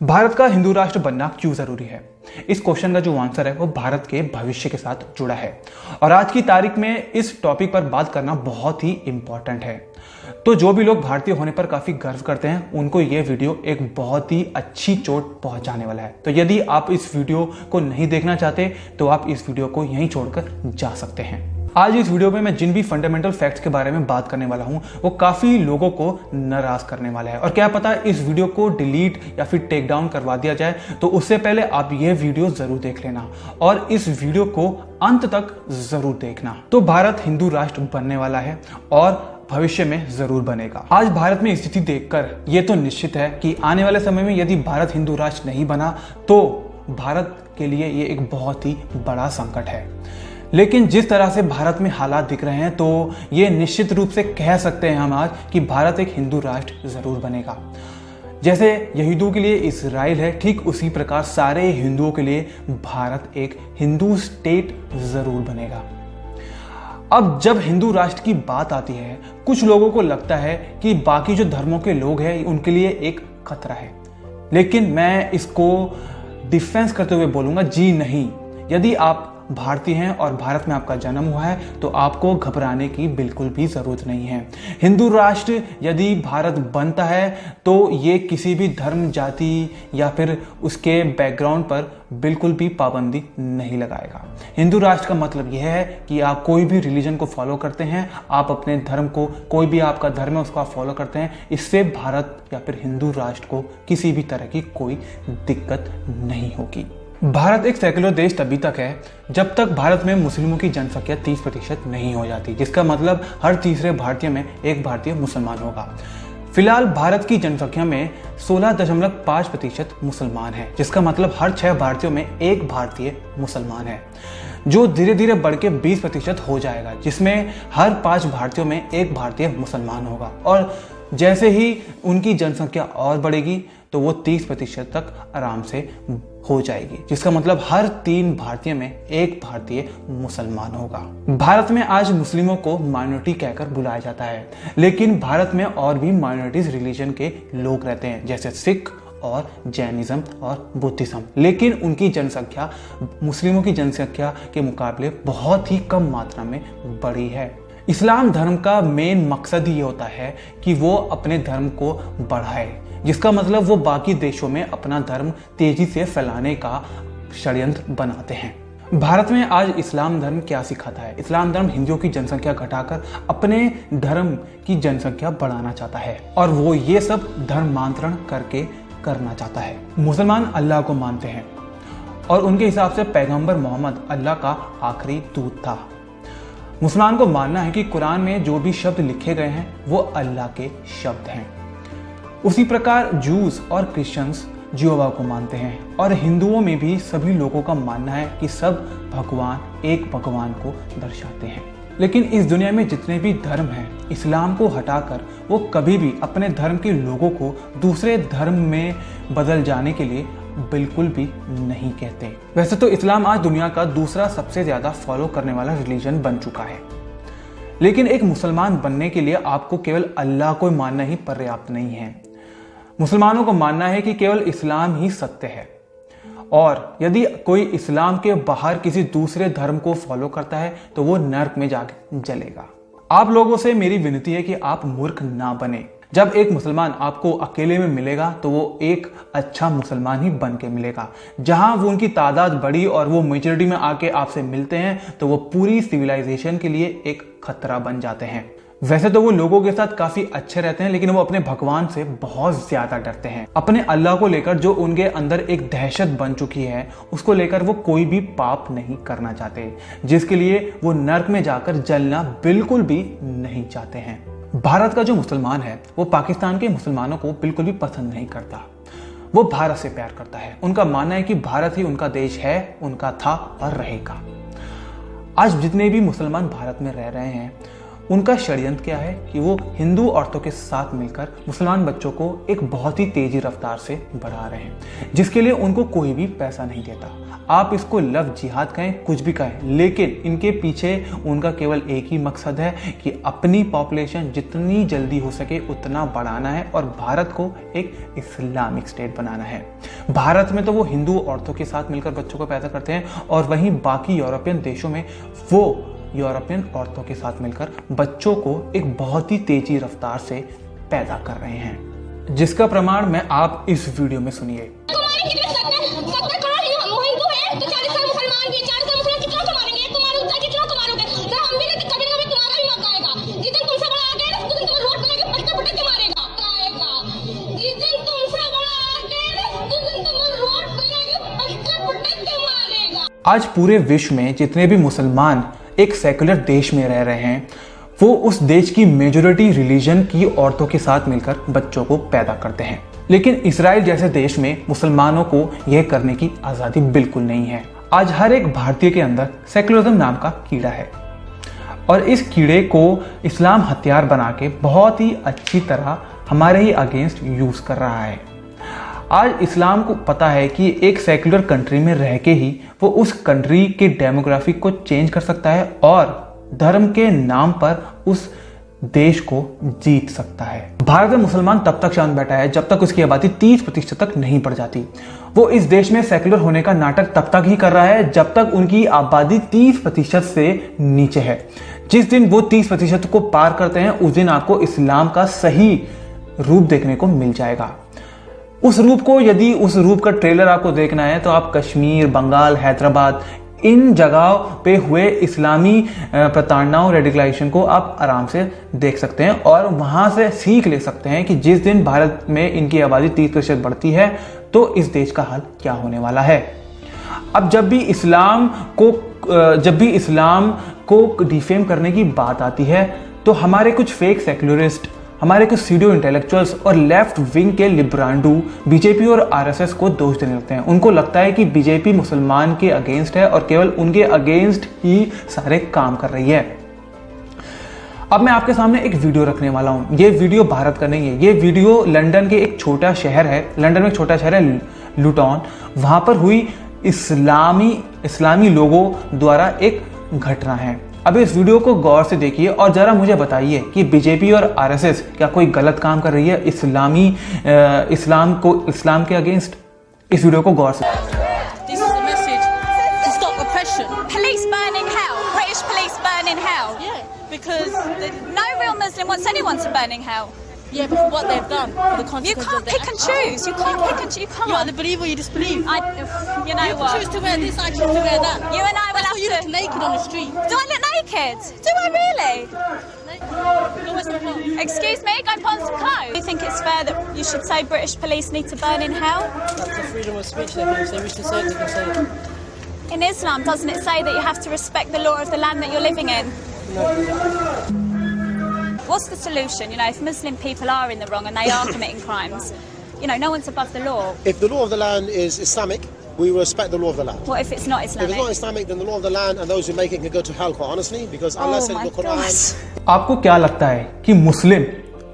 भारत का हिंदू राष्ट्र बनना क्यों जरूरी है? इस क्वेश्चन का जो आंसर है वो भारत के भविष्य के साथ जुड़ा है और आज की तारीख में इस टॉपिक पर बात करना बहुत ही इंपॉर्टेंट है। तो जो भी लोग भारतीय होने पर काफी गर्व करते हैं उनको ये वीडियो एक बहुत ही अच्छी चोट पहुंचाने वाला है। तो यदि आप इस वीडियो को नहीं देखना चाहते तो आप इस वीडियो को यहीं छोड़कर जा सकते हैं। आज इस वीडियो में मैं जिन भी फंडामेंटल फैक्ट्स के बारे में बात करने वाला हूं वो काफी लोगों को नाराज करने वाला है और क्या पता इस वीडियो को डिलीट या फिर टेक डाउन करवा दिया जाए। तो उससे पहले आप ये वीडियो जरूर देख लेना और इस वीडियो को अंत तक जरूर देखना। तो भारत हिंदू राष्ट्र बनने वाला है और भविष्य में जरूर बनेगा। आज भारत में स्थिति देखकर यह तो निश्चित है कि आने वाले समय में यदि भारत हिंदू राष्ट्र नहीं बना तो भारत के लिए ये एक बहुत ही बड़ा संकट है। लेकिन जिस तरह से भारत में हालात दिख रहे हैं तो ये निश्चित रूप से कह सकते हैं हम आज कि भारत एक हिंदू राष्ट्र जरूर बनेगा। जैसे यहूदियों के लिए इजराइल है, ठीक उसी प्रकार सारे हिंदुओं के लिए भारत एक हिंदू स्टेट जरूर बनेगा। अब जब हिंदू राष्ट्र की बात आती है कुछ लोगों को लगता है कि बाकी जो धर्मों के लोग हैं उनके लिए एक खतरा है, लेकिन मैं इसको डिफेंस करते हुए बोलूंगा जी नहीं। यदि आप भारतीय हैं और भारत में आपका जन्म हुआ है तो आपको घबराने की बिल्कुल भी जरूरत नहीं है। हिंदू राष्ट्र यदि भारत बनता है तो ये किसी भी धर्म, जाति या फिर उसके बैकग्राउंड पर बिल्कुल भी पाबंदी नहीं लगाएगा। हिंदू राष्ट्र का मतलब यह है कि आप कोई भी रिलीजन को फॉलो करते हैं, आप अपने धर्म को, कोई भी आपका धर्म है उसको आप फॉलो करते हैं, इससे भारत या फिर हिंदू राष्ट्र को किसी भी तरह की कोई दिक्कत नहीं होगी। भारत एक सेक्युलर देश तभी तक है जब तक भारत में मुस्लिमों की जनसंख्या 30% नहीं हो जाती, जिसका मतलब हर तीसरे भारतीय में एक भारतीय मुसलमान होगा। फिलहाल भारत की जनसंख्या में 16.5% मुसलमान है, जिसका मतलब हर 6 भारतीयों में एक भारतीय मुसलमान है, जो धीरे धीरे बढ़ के 20% हो जाएगा, जिसमें हर 5 भारतीयों में एक भारतीय मुसलमान होगा। और जैसे ही उनकी जनसंख्या और बढ़ेगी तो वो 30% तक आराम से हो जाएगी, जिसका मतलब हर 3 भारतीय में एक भारतीय मुसलमान होगा। भारत में आज मुस्लिमों को माइनॉरिटी कहकर बुलाया जाता है, लेकिन भारत में और भी माइनॉरिटीज रिलीजन के लोग रहते हैं, जैसे सिख और जैनिज्म और बुद्धिज्म, लेकिन उनकी जनसंख्या मुस्लिमों की जनसंख्या के मुकाबले बहुत ही कम मात्रा में बड़ी है। इस्लाम धर्म का मेन मकसद ही होता है कि वो अपने धर्म को बढ़ाए, जिसका मतलब वो बाकी देशों में अपना धर्म तेजी से फैलाने का षड्यंत्र बनाते हैं। भारत में आज इस्लाम धर्म क्या सिखाता है? इस्लाम धर्म हिंदुओं की जनसंख्या घटाकर अपने धर्म की जनसंख्या बढ़ाना चाहता है और वो ये सब धर्मांतरण करके करना चाहता है। मुसलमान अल्लाह को मानते हैं और उनके हिसाब से पैगंबर मोहम्मद अल्लाह का आखिरी दूत था। मुसलमान को मानना है कि कुरान में जो भी शब्द लिखे गए हैं वो अल्लाह के शब्द हैं। उसी प्रकार जूस और क्रिश्चियंस यहोवा को मानते हैं और हिंदुओं में भी सभी लोगों का मानना है कि सब भगवान एक भगवान को दर्शाते हैं। लेकिन इस दुनिया में जितने भी धर्म हैं, इस्लाम को हटाकर वो कभी भी अपने धर्म के लोगों को दूसरे धर्म में बदल जाने के लिए बिल्कुल भी नहीं कहते। वैसे तो इस्लाम आज दुनिया का दूसरा सबसे ज्यादा फॉलो करने वाला रिलीजन बन चुका है, लेकिन एक मुसलमान बनने के लिए आपको केवल अल्लाह को मानना ही पर्याप्त नहीं है। मुसलमानों को मानना है कि केवल इस्लाम ही सत्य है और यदि कोई इस्लाम के बाहर किसी दूसरे धर्म को फॉलो करता है तो वो नर्क में जाके जलेगा। आप लोगों से मेरी विनती है कि आप मूर्ख ना बने। जब एक मुसलमान आपको अकेले में मिलेगा तो वो एक अच्छा मुसलमान ही बन के मिलेगा। जहां वो उनकी तादाद बढ़ी और वो मेजॉरिटी में आके आपसे मिलते हैं तो वो पूरी सिविलाइजेशन के लिए एक खतरा बन जाते हैं। वैसे तो वो लोगों के साथ काफी अच्छे रहते हैं, लेकिन वो अपने भगवान से बहुत ज्यादा डरते हैं। अपने अल्लाह को लेकर जो उनके अंदर एक दहशत बन चुकी है उसको लेकर वो कोई भी पाप नहीं करना चाहते, जिसके लिए वो नर्क में जाकर जलना बिल्कुल भी नहीं चाहते हैं। भारत का जो मुसलमान है वो पाकिस्तान के मुसलमानों को बिल्कुल भी पसंद नहीं करता। वो भारत से प्यार करता है। उनका मानना है कि भारत ही उनका देश है, उनका था और रहेगा। आज जितने भी मुसलमान भारत में रह रहे हैं उनका षड्यंत्र क्या है कि वो हिंदू औरतों के साथ मिलकर मुसलमान बच्चों को एक बहुत ही तेजी रफ्तार से बढ़ा रहे हैं, जिसके लिए उनको कोई भी पैसा नहीं देता। आप इसको लव जिहाद कहें, कुछ भी कहें, लेकिन इनके पीछे उनका केवल एक ही मकसद है कि अपनी पॉपुलेशन जितनी जल्दी हो सके उतना बढ़ाना है और भारत को एक इस्लामिक स्टेट बनाना है। भारत में तो वो हिंदू औरतों के साथ मिलकर बच्चों को पैदा करते हैं और वहीं बाकी यूरोपियन देशों में वो यूरोपियन औरतों के साथ मिलकर बच्चों को एक बहुत ही तेजी रफ्तार से पैदा कर रहे हैं, जिसका प्रमाण मैं आप इस वीडियो में सुनिए। आज पूरे विश्व में जितने भी मुसलमान एक सेकुलर देश में रह रहे हैं, वो उस देश की मेजॉरिटी रिलीजन की औरतों के साथ मिलकर बच्चों को पैदा करते हैं। लेकिन इजराइल जैसे देश में मुसलमानों को यह करने की आज़ादी बिल्कुल नहीं है। आज हर एक भारतीय के अंदर सेकुलरिज्म नाम का कीड़ा है और इस कीड़े को इस्लाम हथियार बना के बहुत ही अच्छी तरह हमारे ही अगेंस्ट यूज कर रहा है। आज इस्लाम को पता है कि एक सेकुलर कंट्री में रह के ही वो उस कंट्री के डेमोग्राफिक को चेंज कर सकता है और धर्म के नाम पर उस देश को जीत सकता है। भारत में मुसलमान तब तक शांत बैठा है जब तक उसकी आबादी 30% तक नहीं बढ़ जाती। वो इस देश में सेकुलर होने का नाटक तब तक ही कर रहा है जब तक उनकी आबादी 30% से नीचे है। जिस दिन वो 30% को पार करते हैं उस दिन आपको इस्लाम का सही रूप देखने को मिल जाएगा। उस रूप का ट्रेलर आपको देखना है तो आप कश्मीर, बंगाल, हैदराबाद इन जगहों पे हुए इस्लामी प्रताड़नाओं, रेडिकलाइजेशन को आप आराम से देख सकते हैं और वहां से सीख ले सकते हैं कि जिस दिन भारत में इनकी आबादी 30% बढ़ती है तो इस देश का हाल क्या होने वाला है। अब जब भी इस्लाम को डिफेम करने की बात आती है तो हमारे कुछ फेक सेक्युलरिस्ट, हमारे कुछ सीडियो इंटेलेक्चुअल्स और लेफ्ट विंग के लिब्रांडू बीजेपी और आरएसएस को दोष देने लगते हैं। उनको लगता है कि बीजेपी मुसलमान के अगेंस्ट है और केवल उनके अगेंस्ट ही सारे काम कर रही है। अब मैं आपके सामने एक वीडियो रखने वाला हूं। ये वीडियो भारत का नहीं है, ये वीडियो लंदन के एक छोटा शहर है, लंदन में एक छोटा शहर है लुटॉन, वहां पर हुई इस्लामी लोगों द्वारा एक घटना है। अब इस वीडियो को गौर से देखिए और जरा मुझे बताइए कि बीजेपी और आरएसएस क्या कोई गलत काम कर रही है इस्लाम के अगेंस्ट। इस वीडियो को गौर से Yeah, but for what they've done, for the consequences of their actions. You can't pick and choose. You can't pick and choose. You can't. You either believe or you disbelieve. You know what? You choose to wear this, I choose to wear that. You and I will have to... You look naked on the street. Do I look naked? Do I really? No, it's not. Excuse me, go put on some clothes. Do you think it's fair that you should say British police need to burn in hell? That's a freedom of speech. They wish to say it, they can say it. In Islam, doesn't it say that you have to respect the law of the land that you're living in? No. What's the solution? You know, if Muslim people are in the wrong and they are committing crimes, you know, no one's above the law. If the law of the land is Islamic, we will respect the law of the land. What if it's not Islamic? If it's not Islamic, then the law of the land and those who make it can go to hell, quite honestly, because Allah said in the Quran. आपको क्या लगता है कि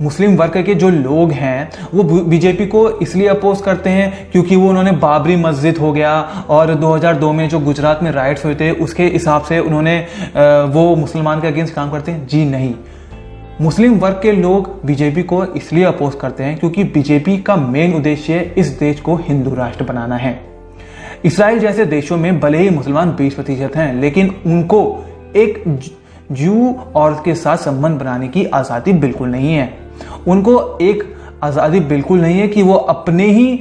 मुस्लिम वर्ग के जो लोग हैं वो बीजेपी को इसलिए अपोज करते हैं क्योंकि वो उन्होंने बाबरी मस्जिद हो गया और 2002 में जो गुजरात में राइट्स हुए थे उसके हिसाब से उन्होंने वो मुसलमान के अगेंस्ट काम करते हैं? जी नहीं। मुस्लिम वर्ग के लोग बीजेपी को इसलिए अपोज करते हैं क्योंकि बीजेपी का मेन उद्देश्य इस देश को हिंदू राष्ट्र बनाना है। इस्राइल जैसे देशों में भले ही मुसलमान 20% हैं, लेकिन उनको एक जू औरत के साथ संबंध बनाने की आज़ादी बिल्कुल नहीं है। उनको एक आज़ादी बिल्कुल नहीं है कि वो अपने ही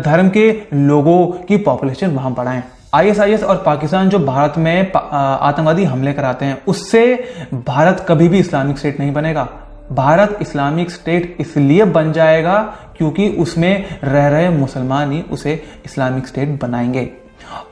धर्म के लोगों की पॉपुलेशन वहां बढ़ाएं। आईएसआईएस और पाकिस्तान जो भारत में आतंकवादी हमले कराते हैं उससे भारत कभी भी इस्लामिक स्टेट नहीं बनेगा। भारत इस्लामिक स्टेट इसलिए बन जाएगा क्योंकि उसमें रह रहे मुसलमान ही उसे इस्लामिक स्टेट बनाएंगे।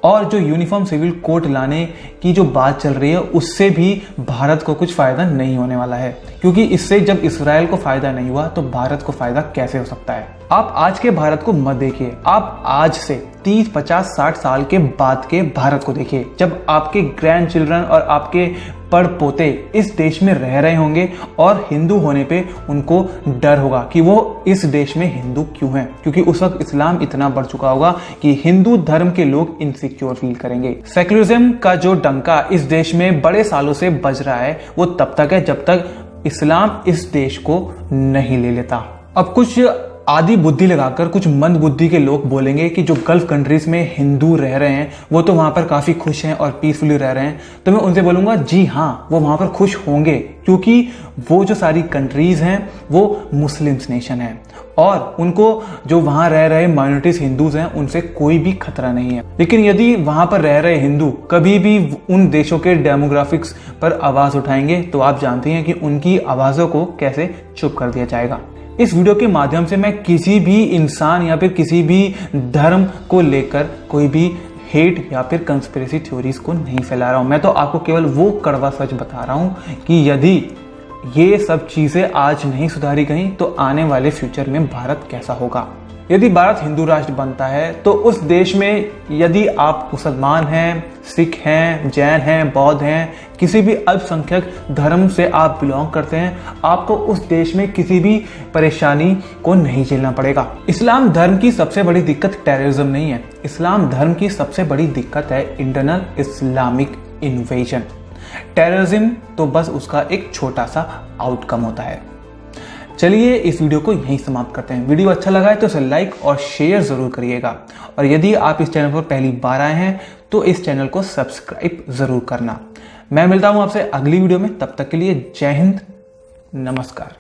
और जो यूनिफॉर्म सिविल कोड लाने की जो बात चल रही है उससे भी भारत को कुछ फायदा नहीं होने वाला है, क्योंकि इससे जब इस्राइल को फायदा नहीं हुआ तो भारत को फायदा कैसे हो सकता है। आप आज के भारत को मत देखिए, आप आज से 30, 50, 60 साल के बाद के भारत को देखिए, जब आपके ग्रैंड चिल्ड्रन और आपके पड़ पोते इस देश में रह रहे होंगे और हिंदू होने पे उनको डर होगा कि वो इस देश में हिंदू क्यों हैं, क्योंकि उस वक्त इस्लाम इतना बढ़ चुका होगा कि हिंदू धर्म के लोग इनसिक्योर फील करेंगे। सेक्युलरिज्म का जो डंका इस देश में बड़े सालों से बज रहा है वो तब तक है जब तक इस्लाम इस देश को नहीं ले लेता। अब कुछ आधी बुद्धि लगाकर कुछ मंद बुद्धि के लोग बोलेंगे कि जो गल्फ कंट्रीज में हिंदू रह रहे हैं वो तो वहां पर काफी खुश हैं और पीसफुली रह रहे हैं, तो मैं उनसे बोलूंगा जी हाँ, वो वहां पर खुश होंगे, क्योंकि वो जो सारी कंट्रीज हैं वो मुस्लिम्स नेशन है और उनको जो वहां रह रहे माइनॉरिटीज हिंदूज हैं उनसे कोई भी खतरा नहीं है। लेकिन यदि वहां पर रह रहे हिंदू कभी भी उन देशों के डेमोग्राफिक्स पर आवाज उठाएंगे तो आप जानते हैं कि उनकी आवाजों को कैसे चुप कर दिया जाएगा। इस वीडियो के माध्यम से मैं किसी भी इंसान या फिर किसी भी धर्म को लेकर कोई भी हेट या फिर कंस्पिरेसी थ्योरीज को नहीं फैला रहा हूं। मैं तो आपको केवल वो कड़वा सच बता रहा हूं कि यदि ये सब चीजें आज नहीं सुधारी गई तो आने वाले फ्यूचर में भारत कैसा होगा। यदि भारत हिंदू राष्ट्र बनता है तो उस देश में यदि आप मुसलमान हैं, सिख हैं, जैन हैं, बौद्ध हैं, किसी भी अल्पसंख्यक धर्म से आप बिलोंग करते हैं, आपको उस देश में किसी भी परेशानी को नहीं झेलना पड़ेगा। इस्लाम धर्म की सबसे बड़ी दिक्कत टेररिज्म नहीं है, इस्लाम धर्म की सबसे बड़ी दिक्कत है इंटरनल इस्लामिक इन्वेजन। टेररिज्म तो बस उसका एक छोटा सा आउटकम होता है। चलिए इस वीडियो को यहीं समाप्त करते हैं। वीडियो अच्छा लगा है तो इसे लाइक और शेयर जरूर करिएगा और यदि आप इस चैनल पर पहली बार आए हैं तो इस चैनल को सब्सक्राइब जरूर करना। मैं मिलता हूं आपसे अगली वीडियो में, तब तक के लिए जय हिंद, नमस्कार।